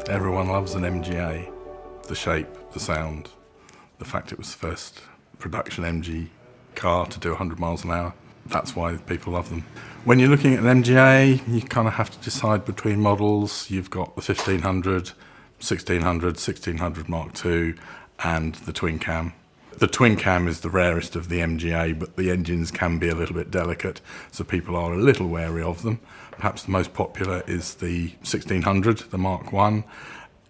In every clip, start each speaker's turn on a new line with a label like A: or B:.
A: Everyone loves an MGA, the shape, the sound, the fact it was the first production MG car to do 100 miles an hour. That's why people love them. When you're looking at an MGA, you kind of have to decide between models. You've got the 1500, 1600, 1600 Mark II, and the twin cam. The twin cam is the rarest of the MGA, but the engines can be a little bit delicate, so people are a little wary of them. Perhaps the most popular is the 1600, the Mark I.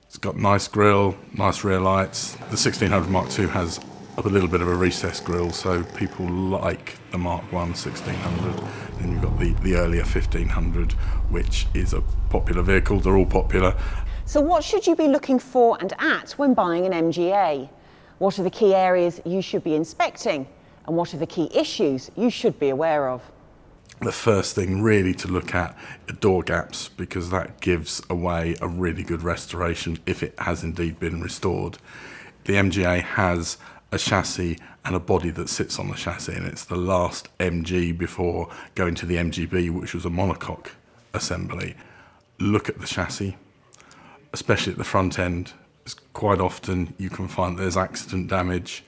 A: It's got nice grille, nice rear lights. The 1600 Mark II has a little bit of a recessed grille, so people like the Mark I 1600. Then you've got the earlier 1500, which is a popular vehicle. They're all popular.
B: So what should you be looking for and at when buying an MGA? What are the key areas you should be inspecting? And what are the key issues you should be aware of?
A: The first thing really to look at are door gaps, because that gives away a really good restoration if it has indeed been restored. The MGA has a chassis and a body that sits on the chassis, and it's the last MG before going to the MGB, which was a monocoque assembly. Look at the chassis, especially at the front end. Quite often you can find there's accident damage.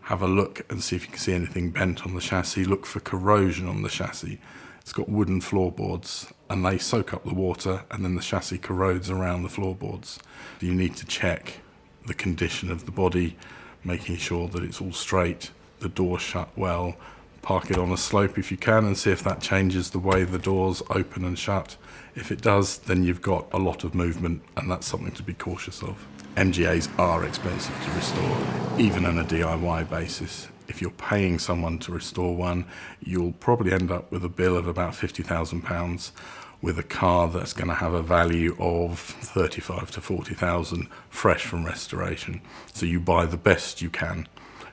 A: Have a look and see if you can see anything bent on the chassis. Look for corrosion on the chassis. It's got wooden floorboards and they soak up the water, and then the chassis corrodes around the floorboards. You need to check the condition of the body, making sure that it's all straight, the doors shut well. Park it on a slope if you can and see if that changes the way the doors open and shut. If it does, then you've got a lot of movement, and that's something to be cautious of. MGAs are expensive to restore, even on a DIY basis. If you're paying someone to restore one, you'll probably end up with a bill of about £50,000 with a car that's going to have a value of 35 to 40,000 fresh from restoration. So you buy the best you can.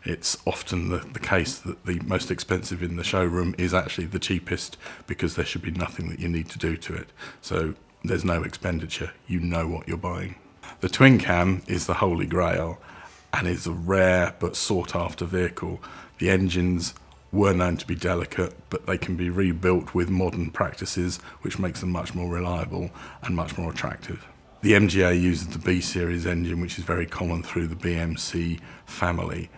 A: It's often the case that the most expensive in the showroom is actually the cheapest, because there should be nothing that you need to do to it. So there's no expenditure, you know what you're buying. The twin cam is the holy grail and is a rare but sought after vehicle. The engines were known to be delicate, but they can be rebuilt with modern practices, which makes them much more reliable and much more attractive. The MGA uses the B series engine, which is very common through the BMC family,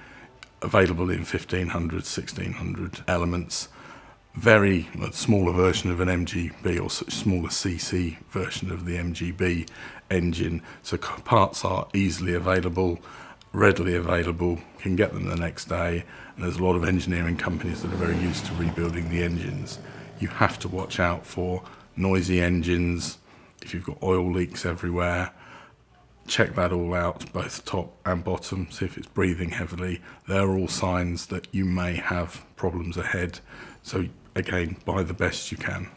A: available in 1500, 1600 elements. Very smaller version of an MGB, or smaller CC version of the MGB engine. So parts are easily available, readily available, can get them the next day. And there's a lot of engineering companies that are very used to rebuilding the engines. You have to watch out for noisy engines, if you've got oil leaks everywhere. Check that all out, both top and bottom, see if it's breathing heavily. They're all signs that you may have problems ahead. So again, buy the best you can.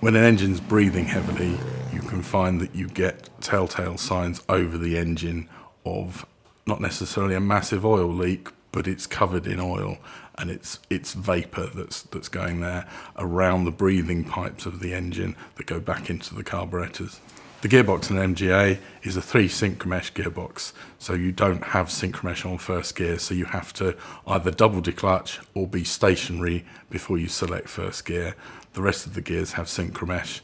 A: When an engine's breathing heavily, you can find that you get telltale signs over the engine of not necessarily a massive oil leak, but it's covered in oil and it's vapor that's going there around the breathing pipes of the engine that go back into the carburetors. The gearbox in an MGA is a 3 synchromesh gearbox, so you don't have synchromesh on first gear, so you have to either double declutch or be stationary before you select first gear. The rest of the gears have synchromesh.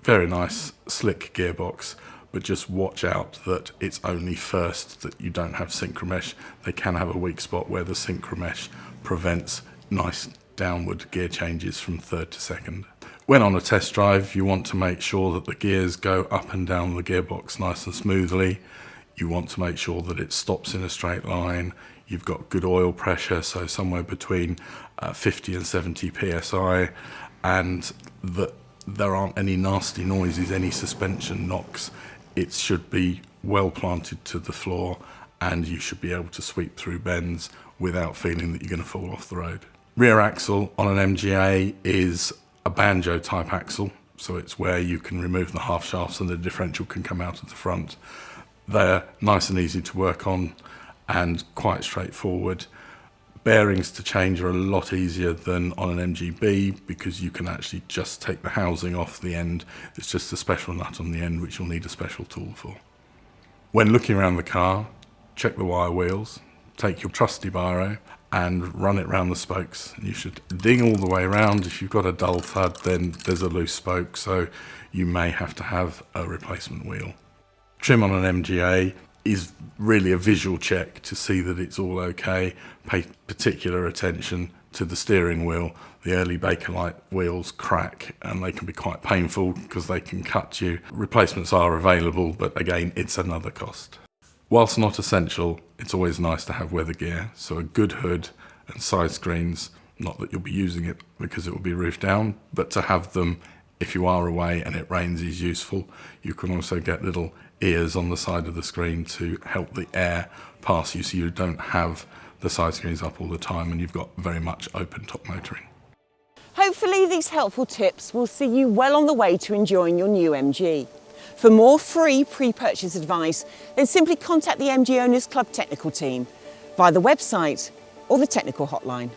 A: Very nice, slick gearbox, but just watch out that it's only first that you don't have synchromesh. They can have a weak spot where the synchromesh prevents nice downward gear changes from third to second. When on a test drive, you want to make sure that the gears go up and down the gearbox nice and smoothly. You want to make sure that it stops in a straight line. You've got good oil pressure, so somewhere between 50 and 70 psi, and that there aren't any nasty noises, any suspension knocks. It should be well planted to the floor, and you should be able to sweep through bends without feeling that you're going to fall off the road. Rear axle on an MGA is a banjo type axle, so it's where you can remove the half shafts and the differential can come out of the front. They're nice and easy to work on and quite straightforward. Bearings to change are a lot easier than on an MGB because you can actually just take the housing off the end. It's just a special nut on the end which you'll need a special tool for. When looking around the car, check the wire wheels, take your trusty biro and run it round the spokes. You should ding all the way around. If you've got a dull thud, then there's a loose spoke, so you may have to have a replacement wheel. Trim on an MGA is really a visual check to see that it's all okay. Pay particular attention to the steering wheel. The early Bakelite wheels crack and they can be quite painful because they can cut you. Replacements are available, but again, it's another cost. Whilst not essential, it's always nice to have weather gear, so a good hood and side screens, not that you'll be using it because it will be roofed down, but to have them if you are away and it rains is useful. You can also get little ears on the side of the screen to help the air pass you so you don't have the side screens up all the time and you've got very much open top motoring.
B: Hopefully these helpful tips will see you well on the way to enjoying your new MG. For more free pre-purchase advice, then simply contact the MG Owners Club technical team via the website or the technical hotline.